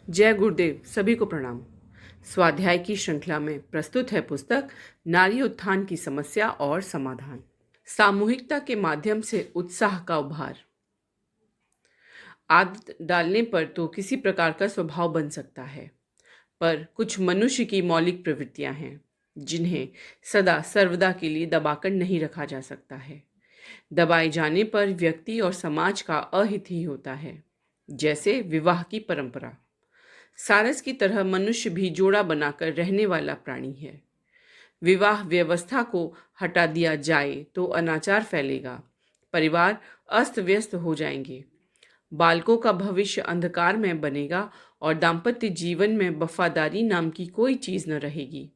जय गुरुदेव। सभी को प्रणाम। स्वाध्याय की श्रृंखला में प्रस्तुत है पुस्तक नारी उत्थान की समस्या और समाधान। सामूहिकता के माध्यम से उत्साह का उभार। आदत डालने पर तो किसी प्रकार का स्वभाव बन सकता है, पर कुछ मनुष्य की मौलिक प्रवृत्तियां हैं जिन्हें सदा सर्वदा के लिए दबाकर नहीं रखा जा सकता है। दबाए जाने पर व्यक्ति और समाज का अहित ही होता है। जैसे विवाह की परंपरा। सारस की तरह मनुष्य भी जोड़ा बनाकर रहने वाला प्राणी है। विवाह व्यवस्था को हटा दिया जाए तो अनाचार फैलेगा, परिवार अस्त व्यस्त हो जाएंगे, बालकों का भविष्य अंधकार में बनेगा और दाम्पत्य जीवन में वफादारी नाम की कोई चीज न रहेगी।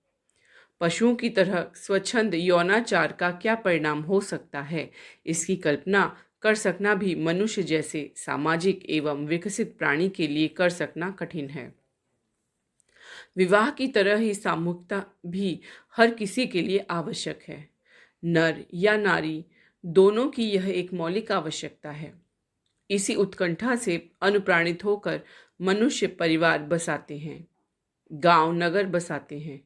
पशुओं की तरह स्वच्छंद यौनाचार का क्या परिणाम हो सकता है, इसकी कल्पना कर सकना भी मनुष्य जैसे सामाजिक एवं विकसित प्राणी के लिए कर सकना कठिन है। विवाह की तरह ही सामूहिकता भी हर किसी के लिए आवश्यक है। नर या नारी दोनों की यह एक मौलिक आवश्यकता है। इसी उत्कंठा से अनुप्राणित होकर मनुष्य परिवार बसाते हैं, गांव नगर बसाते हैं,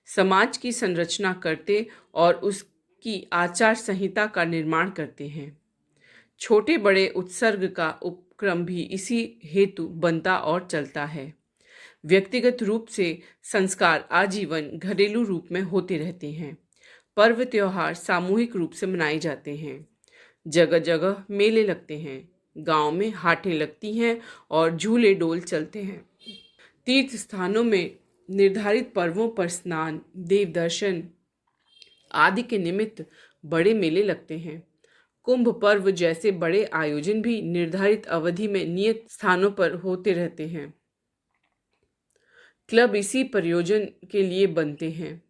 समाज की संरचना करते और उसकी आचार संहिता का निर्माण करते हैं। छोटे बड़े उत्सर्ग का उपक्रम भी इसी हेतु बनता और चलता है। व्यक्तिगत रूप से संस्कार आजीवन घरेलू रूप में होते रहते हैं। पर्व त्योहार सामूहिक रूप से मनाए जाते हैं। जगह जगह मेले लगते हैं, गांव में हाटें लगती हैं और झूले डोल चलते हैं। तीर्थ स्थानों में निर्धारित पर्वों पर स्नान, देव दर्शन आदि के निमित्त बड़े मेले लगते हैं। कुंभ पर्व जैसे बड़े आयोजन भी निर्धारित अवधि में नियत स्थानों पर होते रहते हैं। क्लब इसी प्रयोजन के लिए बनते हैं।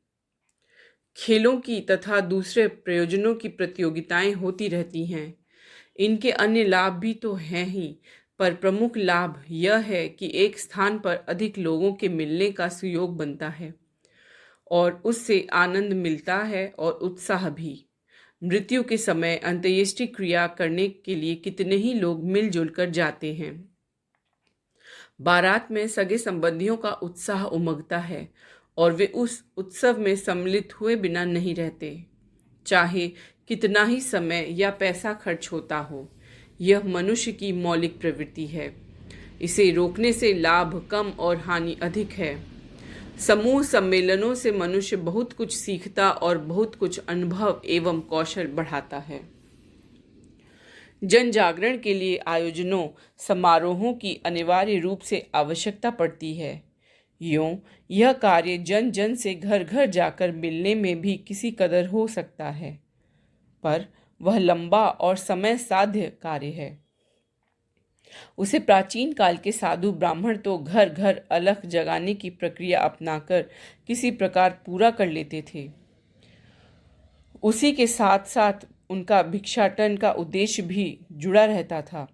खेलों की तथा दूसरे प्रयोजनों की प्रतियोगिताएं होती रहती हैं। इनके अन्य लाभ भी तो हैं ही, पर प्रमुख लाभ यह है कि एक स्थान पर अधिक लोगों के मिलने का सुयोग बनता है और उससे आनंद मिलता है और उत्साह भी। मृत्यु के समय अंत्येष्टि क्रिया करने के लिए कितने ही लोग मिलजुल कर जाते हैं। बारात में सगे संबंधियों का उत्साह उमगता है और वे उस उत्सव में सम्मिलित हुए बिना नहीं रहते, चाहे कितना ही समय या पैसा खर्च होता हो। यह मनुष्य की मौलिक प्रवृत्ति है। इसे रोकने से लाभ कम और हानि अधिक है। समूह सम्मेलनों से मनुष्य बहुत कुछ सीखता और बहुत कुछ अनुभव एवं कौशल बढ़ाता है। जन जागरण के लिए आयोजनों समारोहों की अनिवार्य रूप से आवश्यकता पड़ती है। यूं यह कार्य जन जन से घर घर जाकर मिलने में भी किसी कदर हो सकता है, पर वह लंबा और समय साध्य कार्य है। उसे प्राचीन काल के साधु ब्राह्मण तो घर घर अलख जगाने की प्रक्रिया अपनाकर किसी प्रकार पूरा कर लेते थे। उसी के साथ साथ उनका भिक्षाटन का उद्देश्य भी जुड़ा रहता था,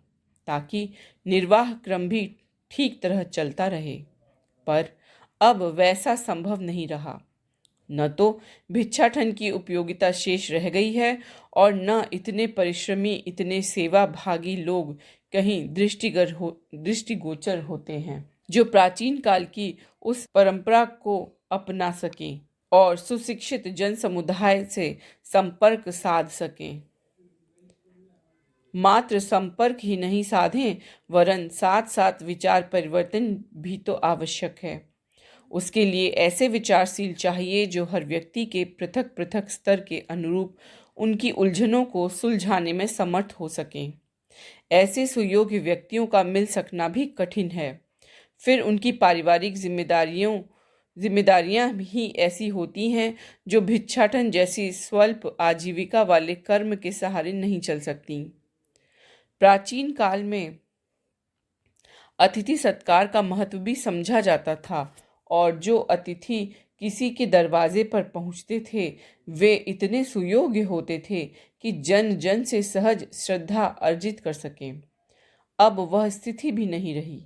ताकि निर्वाह क्रम भी ठीक तरह चलता रहे। पर अब वैसा संभव नहीं रहा। न तो भिक्षाटन की उपयोगिता शेष रह गई है और न इतने परिश्रमी, इतने सेवा भागी लोग कहीं दृष्टिगोचर होते हैं जो प्राचीन काल की उस परंपरा को अपना सकें और सुशिक्षित जन समुदाय से संपर्क साध सकें। मात्र संपर्क ही नहीं साधें, वरन साथ साथ विचार परिवर्तन भी तो आवश्यक है। उसके लिए ऐसे विचारशील चाहिए जो हर व्यक्ति के पृथक पृथक स्तर के अनुरूप उनकी उलझनों को सुलझाने में समर्थ हो सकें। ऐसे सुयोग्य व्यक्तियों का मिल सकना भी कठिन है। फिर उनकी पारिवारिक जिम्मेदारियां भी ऐसी होती हैं जो भिक्षाटन जैसी स्वल्प आजीविका वाले कर्म के सहारे नहीं चल सकती। प्राचीन काल में अतिथि सत्कार का महत्व भी समझा जाता था और जो अतिथि किसी के दरवाजे पर पहुंचते थे वे इतने सुयोग्य होते थे कि जन जन से सहज श्रद्धा अर्जित कर सकें। अब वह स्थिति भी नहीं रही।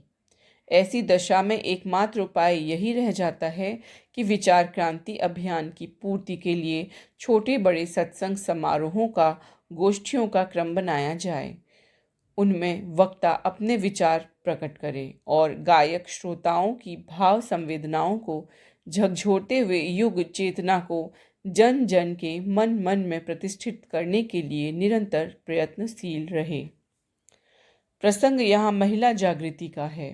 ऐसी दशा में एकमात्र उपाय यही रह जाता है कि विचार क्रांति अभियान की पूर्ति के लिए छोटे बड़े सत्संग समारोहों का, गोष्ठियों का क्रम बनाया जाए। उनमें वक्ता अपने विचार प्रकट करे और गायक श्रोताओं की भाव संवेदनाओं को झकझोरते हुए युग चेतना को जन जन के मन मन में प्रतिष्ठित करने के लिए निरंतर प्रयत्नशील रहे। प्रसंग यहाँ महिला जागृति का है।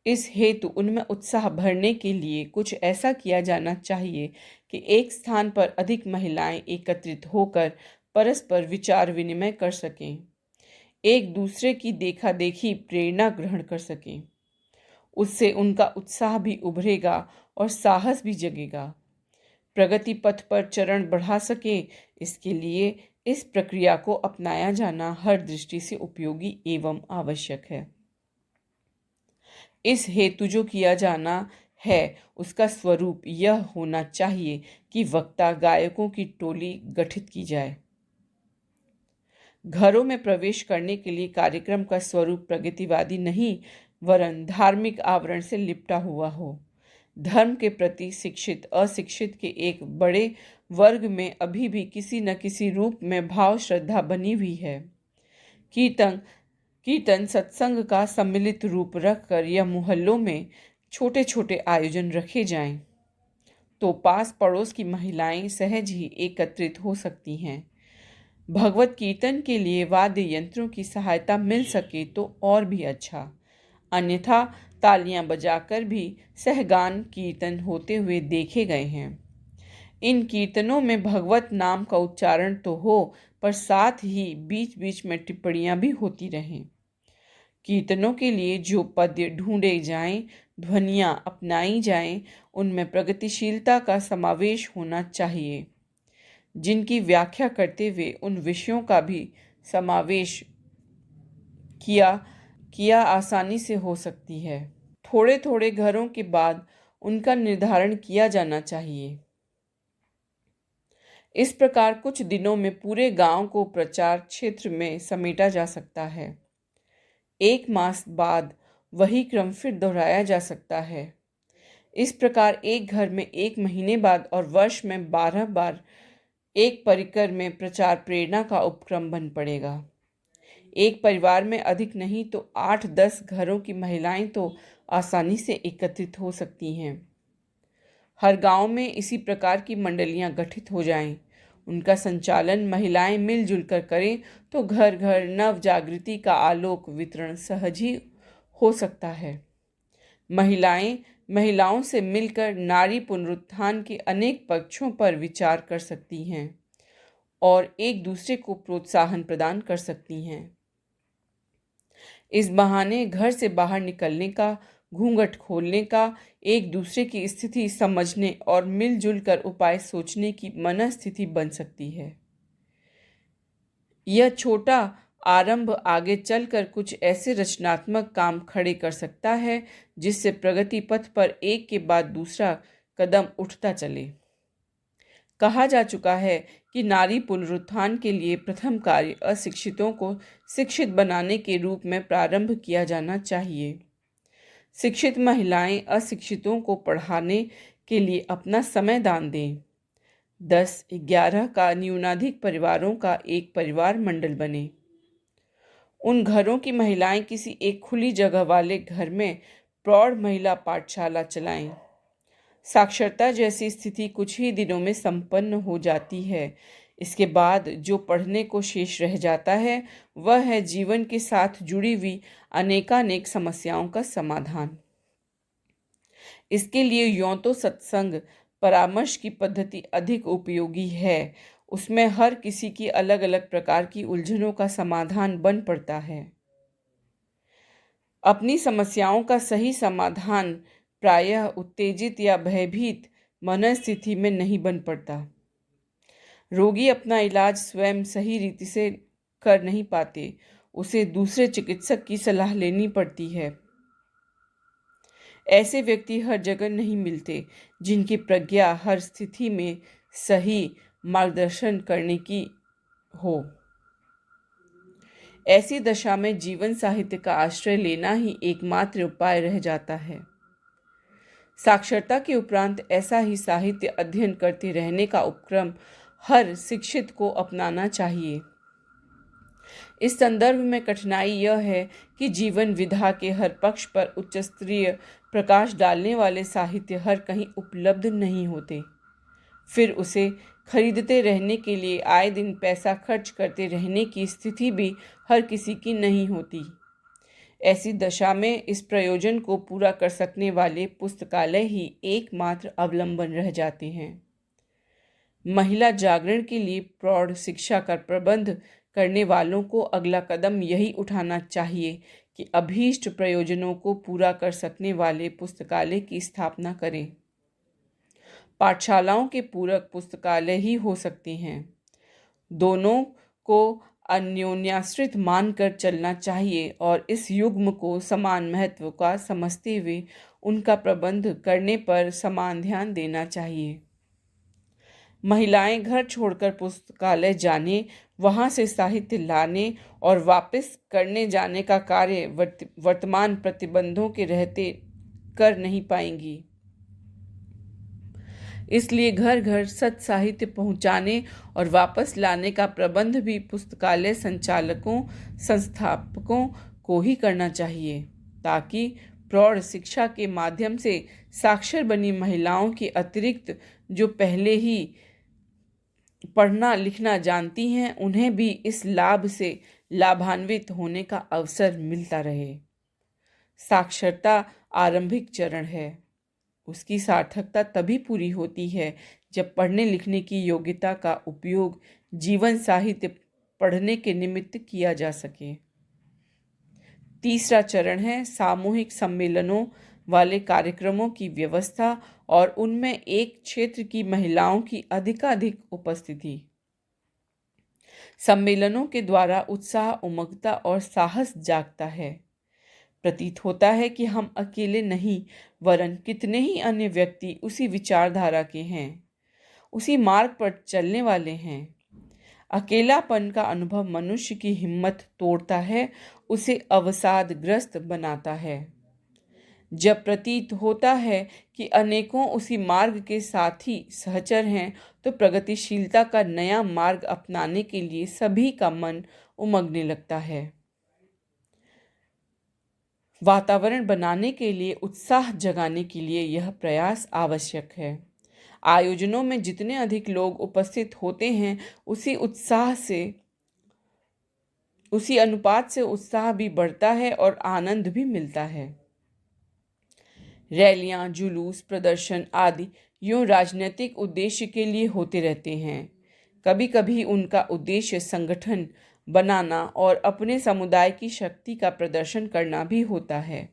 इस हेतु उनमें उत्साह भरने के लिए कुछ ऐसा किया जाना चाहिए कि एक स्थान पर अधिक महिलाएं एकत्रित होकर परस्पर विचार विनिमय कर सकें, एक दूसरे की देखा देखी प्रेरणा ग्रहण कर सकें। उससे उनका उत्साह भी उभरेगा और साहस भी जगेगा। प्रगति पथ पर चरण बढ़ा सके, इसके लिए इस प्रक्रिया को अपनाया जाना हर दृष्टि से उपयोगी एवं आवश्यक है। इस हेतु जो किया जाना है उसका स्वरूप यह होना चाहिए कि वक्ता गायकों की टोली गठित की जाए। घरों में प्रवेश करने के लिए कार्यक्रम का स्वरूप प्रगतिवादी नहीं वरन धार्मिक आवरण से लिपटा हुआ हो। धर्म के प्रति शिक्षित अशिक्षित के एक बड़े वर्ग में अभी भी किसी न किसी रूप में भाव श्रद्धा बनी हुई है। कीर्तन सत्संग का सम्मिलित रूप रखकर या मोहल्लों में छोटे छोटे आयोजन रखे जाएं, तो पास पड़ोस की महिलाएं सहज ही एकत्रित हो सकती हैं। भगवत कीर्तन के लिए वाद्य यंत्रों की सहायता मिल सके तो और भी अच्छा, अन्यथा तालियां बजाकर भी सहगान कीर्तन होते हुए देखे गए हैं। इन कीर्तनों में भगवत नाम का उच्चारण तो हो, पर साथ ही बीच बीच में टिप्पणियां भी होती रहें। कीर्तनों के लिए जो पद्य ढूंढे जाएं, ध्वनियां अपनाई जाएं, उनमें प्रगतिशीलता का समावेश होना चाहिए, जिनकी व्याख्या करते हुए उन विषयों का भी समावेश किया आसानी से हो सकती है। थोड़े थोड़े घरों के बाद उनका निर्धारण किया जाना चाहिए। इस प्रकार कुछ दिनों में पूरे गांव को प्रचार क्षेत्र में समेटा जा सकता है। एक मास बाद वही क्रम फिर दोहराया जा सकता है। इस प्रकार एक घर में 1 महीने बाद और वर्ष में 12 बार एक परिकर में प्रचार प्रेरणा का उपक्रम बन पड़ेगा। एक परिवार में अधिक नहीं तो 8-10 घरों की महिलाएं तो आसानी से एकत्रित हो सकती हैं। हर गांव में इसी प्रकार की मंडलियां गठित हो जाएं, उनका संचालन महिलाएं मिलजुल कर करें तो घर घर नव जागृति का आलोक वितरण सहज ही हो सकता है। महिलाओं से मिलकर नारी पुनरुत्थान के अनेक पक्षों पर विचार कर सकती हैं और एक दूसरे को प्रोत्साहन प्रदान कर सकती हैं। इस बहाने घर से बाहर निकलने का, घूंघट खोलने का, एक दूसरे की स्थिति समझने और मिलजुल कर उपाय सोचने की मनस्थिति बन सकती है। यह छोटा आरंभ आगे चलकर कुछ ऐसे रचनात्मक काम खड़े कर सकता है जिससे प्रगति पथ पर एक के बाद दूसरा कदम उठता चले। कहा जा चुका है कि नारी पुनरुत्थान के लिए प्रथम कार्य अशिक्षितों को शिक्षित बनाने के रूप में प्रारंभ किया जाना चाहिए। शिक्षित महिलाएं अशिक्षितों को पढ़ाने के लिए अपना समय दान दें। 10-11 का न्यूनाधिक परिवारों का एक परिवार मंडल बने। उन घरों की महिलाएं किसी एक खुली जगह वाले घर में प्रौढ़ महिला पाठशाला चलाएं। साक्षरता जैसी स्थिति कुछ ही दिनों में संपन्न हो जाती है। इसके बाद जो पढ़ने को शेष रह जाता है वह है जीवन के साथ जुड़ी हुई अनेकानेक समस्याओं का समाधान। इसके लिए यों तो सत्संग परामर्श की पद्धति अधिक उपयोगी है, उसमें हर किसी की अलग अलग प्रकार की उलझनों का समाधान बन पड़ता है। अपनी समस्याओं का सही समाधान प्रायः उत्तेजित या भयभीत मनस्थिति में नहीं बन पड़ता। रोगी अपना इलाज स्वयं सही रीति से कर नहीं पाते, उसे दूसरे चिकित्सक की सलाह लेनी पड़ती है। ऐसे व्यक्ति हर जगह नहीं मिलते जिनकी प्रज्ञा हर स्थिति में सही मार्गदर्शन करने की हो। ऐसी दशा में जीवन साहित्य का आश्रय लेना ही एकमात्र उपाय रह जाता है। साक्षरता के उपरांत ऐसा ही साहित्य अध्ययन करते रहने का उपक्रम हर शिक्षित को अपनाना चाहिए। इस संदर्भ में कठिनाई यह है कि जीवन विधा के हर पक्ष पर उच्च स्तरीय प्रकाश डालने वाले साहित्य हर कहीं उपलब्ध नहीं होते। फिर उसे खरीदते रहने के लिए आए दिन पैसा खर्च करते रहने की स्थिति भी हर किसी की नहीं होती। ऐसी दशा में इस प्रयोजन को पूरा कर सकने वाले पुस्तकालय ही एकमात्र अवलंबन रह जाते हैं। महिला जागरण के लिए प्रौढ़ शिक्षा का प्रबंध करने वालों को अगला कदम यही उठाना चाहिए कि अभीष्ट प्रयोजनों को पूरा कर सकने वाले पुस्तकालय की स्थापना करें। पाठशालाओं के पूरक पुस्तकालय ही हो सकते हैं। दोनों को अन्योन्याश्रित मानकर चलना चाहिए और इस युग्म को समान महत्व का समझते हुए उनका प्रबंध करने पर समान ध्यान देना चाहिए। महिलाएं घर छोड़कर पुस्तकालय जाने, वहां से साहित्य लाने और वापस करने जाने का कार्य वर्तमान प्रतिबंधों के रहते कर नहीं पाएंगी। इसलिए घर घर सत साहित्य पहुंचाने और वापस लाने का प्रबंध भी पुस्तकालय संचालकों, संस्थापकों को ही करना चाहिए, ताकि प्रौढ़ शिक्षा के माध्यम से साक्षर बनी महिलाओं के अतिरिक्त जो पहले ही पढ़ना लिखना जानती हैं, उन्हें भी इस लाभ से लाभान्वित होने का अवसर मिलता रहे। साक्षरता आरंभिक चरण है। उसकी सार्थकता तभी पूरी होती है जब पढ़ने लिखने की योग्यता का उपयोग जीवन साहित्य पढ़ने के निमित्त किया जा सके। तीसरा चरण है सामूहिक सम्मेलनों वाले कार्यक्रमों की व्यवस्था और उनमें एक क्षेत्र की महिलाओं की अधिकाधिक उपस्थिति। सम्मेलनों के द्वारा उत्साह, उमंगता और साहस जागता है। प्रतीत होता है कि हम अकेले नहीं, वरन कितने ही अन्य व्यक्ति उसी विचारधारा के हैं, उसी मार्ग पर चलने वाले हैं। अकेलापन का अनुभव मनुष्य की हिम्मत तोड़ता है, उसे अवसादग्रस्त बनाता है। जब प्रतीत होता है कि अनेकों उसी मार्ग के साथी सहचर हैं, तो प्रगतिशीलता का नया मार्ग अपनाने के लिए सभी का मन उमगने लगता है। वातावरण बनाने के लिए, उत्साह जगाने के लिए यह प्रयास आवश्यक है। आयोजनों में जितने अधिक लोग उपस्थित होते हैं, उसी अनुपात से उत्साह भी बढ़ता है और आनंद भी मिलता है। रैलियां, जुलूस, प्रदर्शन आदि यूं राजनीतिक उद्देश्य के लिए होते रहते हैं। कभी कभी उनका उद्देश्य संगठन बनाना और अपने समुदाय की शक्ति का प्रदर्शन करना भी होता है।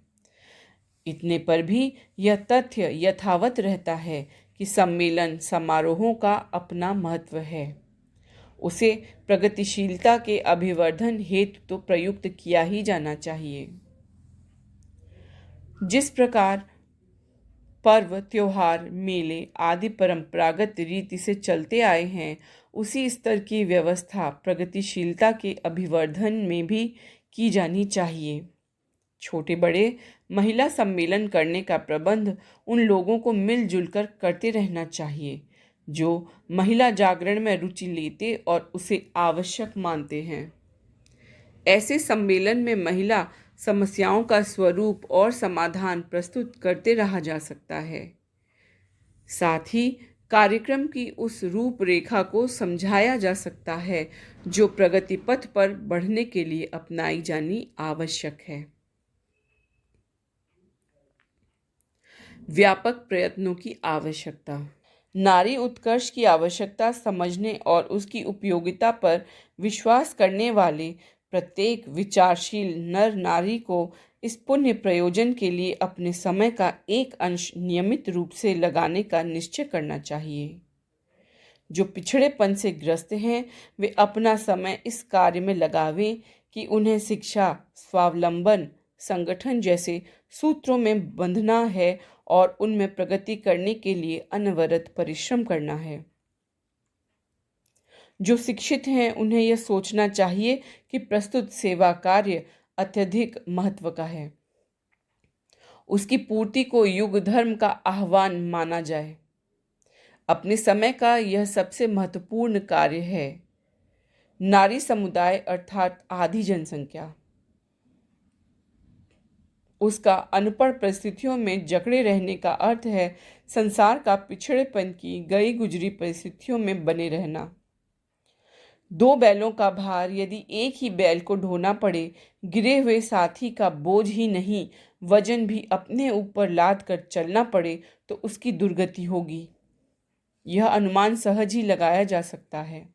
इतने पर भी यह तथ्य यथावत रहता है कि सम्मेलन समारोहों का अपना महत्व है। उसे प्रगतिशीलता के अभिवर्धन हेतु तो प्रयुक्त किया ही जाना चाहिए। जिस प्रकार पर्व, त्योहार, मेले आदि परंपरागत रीति से चलते आए हैं, उसी स्तर की व्यवस्था प्रगतिशीलता के अभिवर्धन में भी की जानी चाहिए। छोटे बड़े महिला सम्मेलन करने का प्रबंध उन लोगों को मिलजुल कर करते रहना चाहिए जो महिला जागरण में रुचि लेते और उसे आवश्यक मानते हैं। ऐसे सम्मेलन में महिला समस्याओं का स्वरूप और समाधान प्रस्तुत करते रहा जा सकता है। साथ ही कार्यक्रम की उस रूपरेखा को समझाया जा सकता है जो प्रगति पथ पर बढ़ने के लिए अपनाई जानी आवश्यक है। व्यापक प्रयत्नों की आवश्यकता। नारी उत्कर्ष की आवश्यकता समझने और उसकी उपयोगिता पर विश्वास करने वाले प्रत्येक विचारशील नर नारी को इस पुण्य प्रयोजन के लिए अपने समय का एक अंश नियमित रूप से लगाने का निश्चय करना चाहिए। जो पिछड़ेपन से ग्रस्त हैं, वे अपना समय इस कार्य में लगावें कि उन्हें शिक्षा, स्वावलंबन, संगठन जैसे सूत्रों में बंधना है और उनमें प्रगति करने के लिए अनवरत परिश्रम करना है। जो शिक्षित हैं, उन्हें यह सोचना चाहिए कि प्रस्तुत सेवा कार्य अत्यधिक महत्व का है। उसकी पूर्ति को युग धर्म का आह्वान माना जाए। अपने समय का यह सबसे महत्वपूर्ण कार्य है। नारी समुदाय अर्थात आधी जनसंख्या उसका अनपढ़ परिस्थितियों में जकड़े रहने का अर्थ है संसार का पिछड़ेपन की गई गुजरी परिस्थितियों में बने रहना। दो बैलों का भार यदि एक ही बैल को ढोना पड़े, गिरे हुए साथी का बोझ ही नहीं वजन भी अपने ऊपर लाद कर चलना पड़े तो उसकी दुर्गति होगी। यह अनुमान सहज ही लगाया जा सकता है।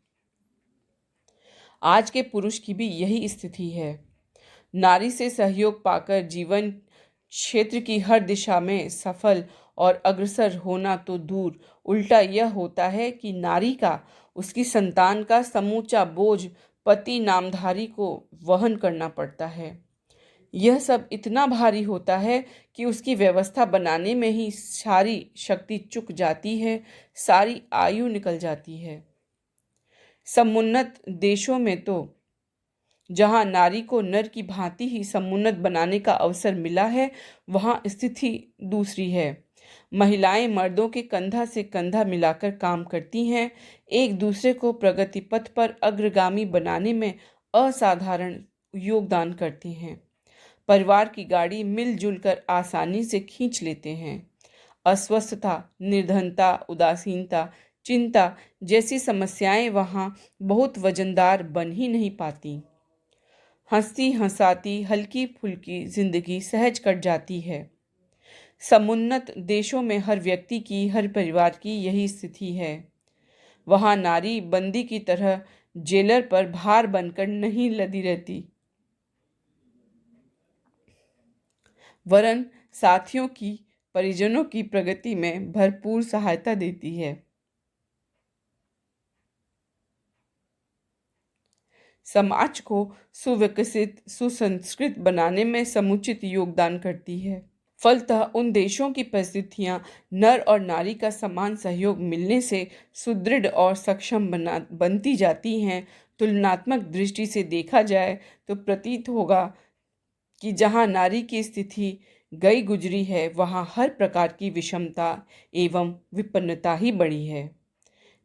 आज के पुरुष की भी यही स्थिति है। नारी से सहयोग पाकर जीवन क्षेत्र की हर दिशा में सफल और अग्रसर होना तो दूर, उल्टा यह होता है कि नारी का, उसकी संतान का समूचा बोझ पति नामधारी को वहन करना पड़ता है। यह सब इतना भारी होता है कि उसकी व्यवस्था बनाने में ही सारी शक्ति चुक जाती है, सारी आयु निकल जाती है। समुन्नत देशों में तो जहाँ नारी को नर की भांति ही समुन्नत बनाने का अवसर मिला है, वहाँ स्थिति दूसरी है। महिलाएं मर्दों के कंधा से कंधा मिलाकर काम करती हैं, एक दूसरे को प्रगति पथ पर अग्रगामी बनाने में असाधारण योगदान करती हैं। परिवार की गाड़ी मिलजुल कर आसानी से खींच लेते हैं। अस्वस्थता, निर्धनता, उदासीनता, चिंता जैसी समस्याएं वहाँ बहुत वजनदार बन ही नहीं पाती। हंसती हंसाती हल्की फुल्की जिंदगी सहज कट जाती है। समुन्नत देशों में हर व्यक्ति की, हर परिवार की यही स्थिति है। वहाँ नारी बंदी की तरह जेलर पर भार बनकर नहीं लदी रहती, वरन साथियों की, परिजनों की प्रगति में भरपूर सहायता देती है। समाज को सुविकसित, सुसंस्कृत बनाने में समुचित योगदान करती है। फलतः उन देशों की परिस्थितियां नर और नारी का समान सहयोग मिलने से सुदृढ़ और सक्षम बनती जाती हैं। तुलनात्मक दृष्टि से देखा जाए तो प्रतीत होगा कि जहाँ नारी की स्थिति गई गुजरी है, वहाँ हर प्रकार की विषमता एवं विपन्नता ही बढ़ी है।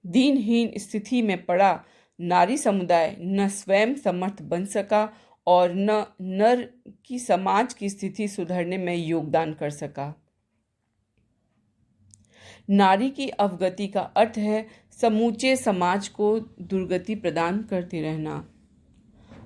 दीनहीन स्थिति में पड़ा नारी समुदाय न स्वयं समर्थ बन सका और न नर की समाज की स्थिति सुधरने में योगदान कर सका। नारी की अवगति का अर्थ है समूचे समाज को दुर्गति प्रदान करते रहना।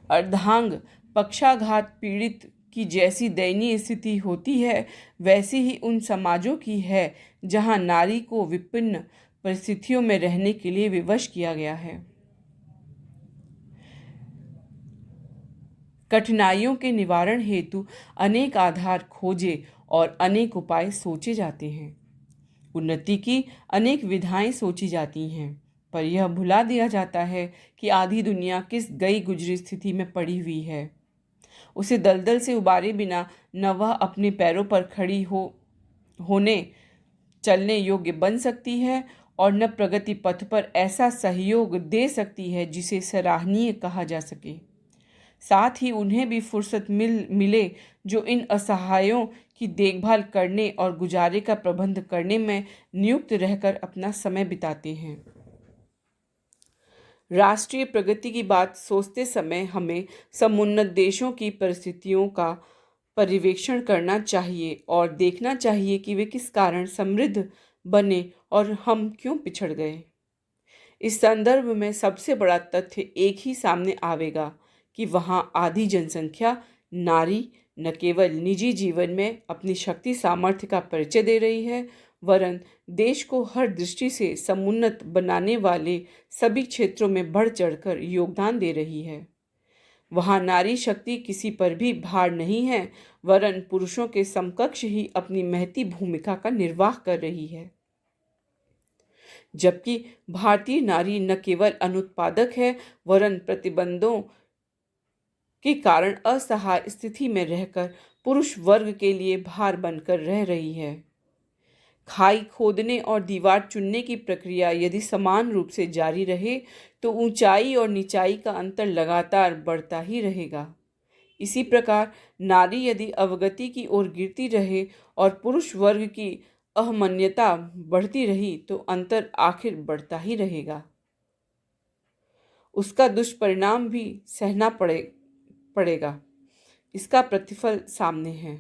अर्धांग पक्षाघात पीड़ित की जैसी दयनीय स्थिति होती है, वैसी ही उन समाजों की है जहां नारी को विभिन्न परिस्थितियों में रहने के लिए विवश किया गया है। कठिनाइयों के निवारण हेतु अनेक आधार खोजे और अनेक उपाय सोचे जाते हैं। उन्नति की अनेक विधाएं सोची जाती हैं, पर यह भुला दिया जाता है कि आधी दुनिया किस गई गुजरी स्थिति में पड़ी हुई है। उसे दलदल से उबारे बिना न वह अपने पैरों पर खड़ी होने चलने योग्य बन सकती है और न प्रगति पथ पर ऐसा सहयोग दे सकती है जिसे सराहनीय कहा जा सके। साथ ही उन्हें भी फुर्सत मिले जो इन असहायों की देखभाल करने और गुजारे का प्रबंध करने में नियुक्त रहकर अपना समय बिताते हैं। राष्ट्रीय प्रगति की बात सोचते समय हमें समुन्नत देशों की परिस्थितियों का पर्यवेक्षण करना चाहिए और देखना चाहिए कि वे किस कारण समृद्ध बने और हम क्यों पिछड़ गए। इस संदर्भ में सबसे बड़ा तथ्य एक ही सामने आवेगा कि वहाँ आधी जनसंख्या नारी न केवल निजी जीवन में अपनी शक्ति सामर्थ्य का परिचय दे रही है, वरन देश को हर दृष्टि से समुन्नत बनाने वाले सभी क्षेत्रों में बढ़ चढ़कर योगदान दे रही है। वहाँ नारी शक्ति किसी पर भी भार नहीं है, वरन पुरुषों के समकक्ष ही अपनी महती भूमिका का निर्वाह कर रही है। जबकि भारतीय नारी न केवल अनुत्पादक है, वरन प्रतिबंधों के कारण असहाय स्थिति में रहकर पुरुष वर्ग के लिए भार बनकर रह रही है। खाई खोदने और दीवार चुनने की प्रक्रिया यदि समान रूप से जारी रहे तो ऊंचाई और निचाई का अंतर लगातार बढ़ता ही रहेगा। इसी प्रकार नारी यदि अवगति की ओर गिरती रहे और पुरुष वर्ग की अहमन्यता बढ़ती रही तो अंतर आखिर बढ़ता ही रहेगा। उसका दुष्परिणाम भी सहना पड़ेगा। इसका प्रतिफल सामने है।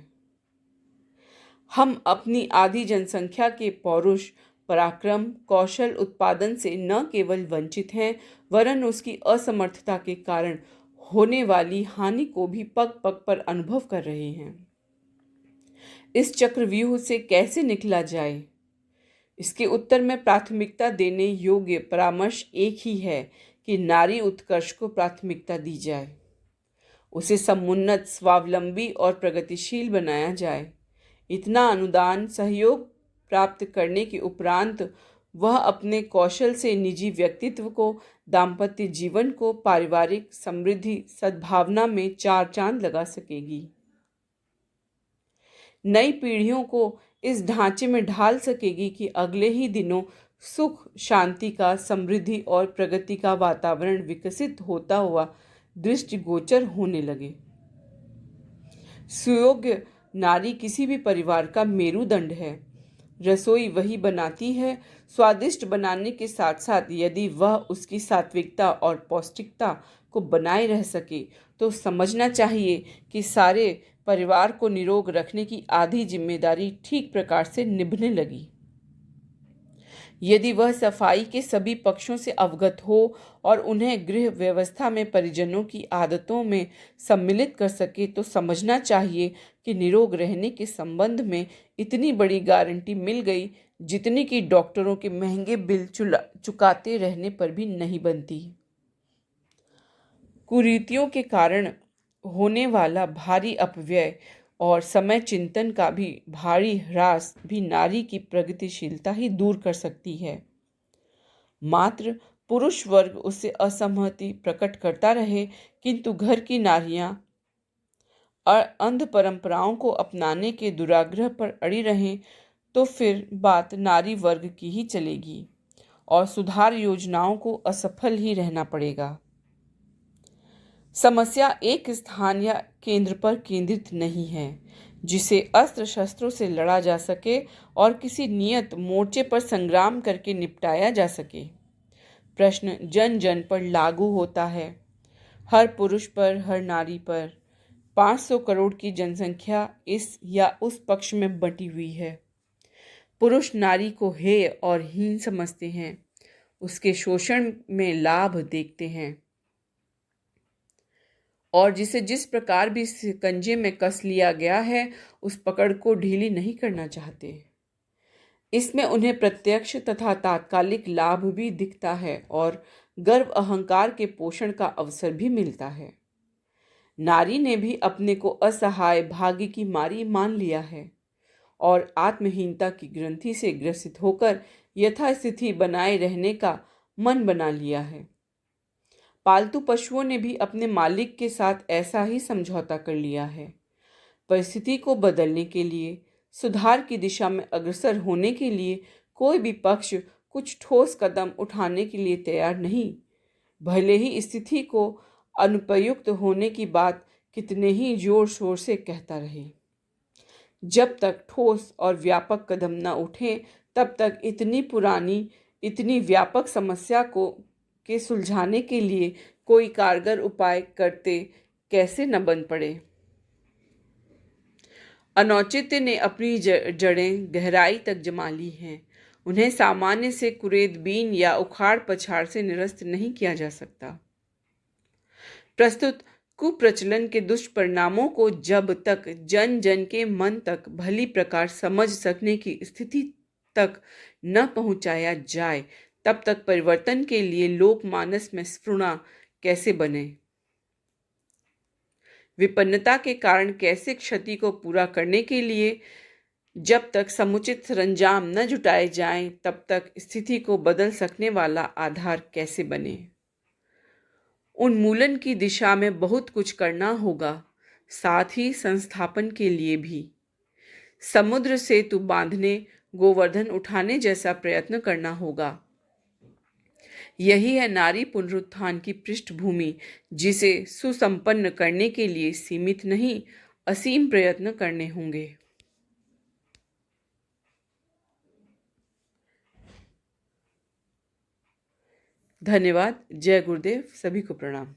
हम अपनी आधी जनसंख्या के पौरुष, पराक्रम, कौशल, उत्पादन से न केवल वंचित हैं, वरन उसकी असमर्थता के कारण होने वाली हानि को भी पग पग पर अनुभव कर रहे हैं। इस चक्रव्यूह से कैसे निकला जाए? इसके उत्तर में प्राथमिकता देने योग्य परामर्श एक ही है कि नारी उत्कर्ष को प्राथमिकता दी जाए, उसे समुन्नत, स्वावलंबी और प्रगतिशील बनाया जाए। इतना अनुदान सहयोग प्राप्त करने के उपरांत वह अपने कौशल से निजी व्यक्तित्व को, दाम्पत्य जीवन को, पारिवारिक समृद्धि, सद्भावना में चार चांद लगा सकेगी। नई पीढ़ियों को इस ढांचे में ढाल सकेगी कि अगले ही दिनों सुख, शांति का, समृद्धि और प्रगति का वातावरण विकसित होता हुआ दृष्टिगोचर होने लगे। सुयोग्य नारी किसी भी परिवार का मेरुदंड है। रसोई वही बनाती है। स्वादिष्ट बनाने के साथ साथ यदि वह उसकी सात्विकता और पौष्टिकता को बनाए रह सके तो समझना चाहिए कि सारे परिवार को निरोग रखने की आधी जिम्मेदारी ठीक प्रकार से निभने लगी। यदि वह सफाई के सभी पक्षों से अवगत हो और उन्हें गृह व्यवस्था में परिजनों की आदतों में सम्मिलित कर सके तो समझना चाहिए कि निरोग रहने के संबंध में इतनी बड़ी गारंटी मिल गई जितनी कि डॉक्टरों के महंगे बिल चुकाते रहने पर भी नहीं बनती। कुरीतियों के कारण होने वाला भारी अपव्यय और समय चिंतन का भी भारी ह्रास भी नारी की प्रगतिशीलता ही दूर कर सकती है। मात्र पुरुष वर्ग उससे असहमति प्रकट करता रहे किंतु घर की नारियां अंध परंपराओं को अपनाने के दुराग्रह पर अड़ी रहें तो फिर बात नारी वर्ग की ही चलेगी और सुधार योजनाओं को असफल ही रहना पड़ेगा। समस्या एक स्थान या केंद्र पर केंद्रित नहीं है जिसे अस्त्र शस्त्रों से लड़ा जा सके और किसी नियत मोर्चे पर संग्राम करके निपटाया जा सके। प्रश्न जन जन पर लागू होता है, हर पुरुष पर, हर नारी पर। 500 करोड़ की जनसंख्या इस या उस पक्ष में बंटी हुई है। पुरुष नारी को हेय और हीन समझते हैं, उसके शोषण में लाभ देखते हैं और जिसे जिस प्रकार भी शिकंजे में कस लिया गया है उस पकड़ को ढीली नहीं करना चाहते। इसमें उन्हें प्रत्यक्ष तथा तात्कालिक लाभ भी दिखता है और गर्व अहंकार के पोषण का अवसर भी मिलता है। नारी ने भी अपने को असहाय, भाग्य की मारी मान लिया है और आत्महीनता की ग्रंथि से ग्रसित होकर यथास्थिति बनाए रहने का मन बना लिया है। पालतू पशुओं ने भी अपने मालिक के साथ ऐसा ही समझौता कर लिया है। परिस्थिति को बदलने के लिए, सुधार की दिशा में अग्रसर होने के लिए कोई भी पक्ष कुछ ठोस कदम उठाने के लिए तैयार नहीं, भले ही स्थिति को अनुपयुक्त होने की बात कितने ही जोर शोर से कहता रहे। जब तक ठोस और व्यापक कदम न उठें तब तक इतनी पुरानी, इतनी व्यापक समस्या के सुलझाने के लिए कोई कारगर उपाय करते कैसे न बन पड़े। अनौचित्य ने अपनी जड़ें गहराई तक जमा ली हैं। उन्हें सामान्य से कुरेदबीन या उखाड़ पछाड़ से निरस्त नहीं किया जा सकता। प्रस्तुत कुप्रचलन के दुष्परिणामों को जब तक जन जन के मन तक भली प्रकार समझ सकने की स्थिति तक न पहुंचाया जाए तब तक परिवर्तन के लिए लोकमानस में स्फुरणा कैसे बने, विपन्नता के कारण कैसे क्षति को पूरा करने के लिए जब तक समुचित सरंजाम न जुटाए जाएं तब तक स्थिति को बदल सकने वाला आधार कैसे बने। उन्मूलन की दिशा में बहुत कुछ करना होगा, साथ ही संस्थापन के लिए भी। समुद्र सेतु बांधने, गोवर्धन उठाने जैसा प्रयत्न करना होगा। यही है नारी पुनरुत्थान की पृष्ठभूमि जिसे सुसंपन्न करने के लिए सीमित नहीं, असीम प्रयत्न करने होंगे। धन्यवाद। जय गुरुदेव। सभी को प्रणाम।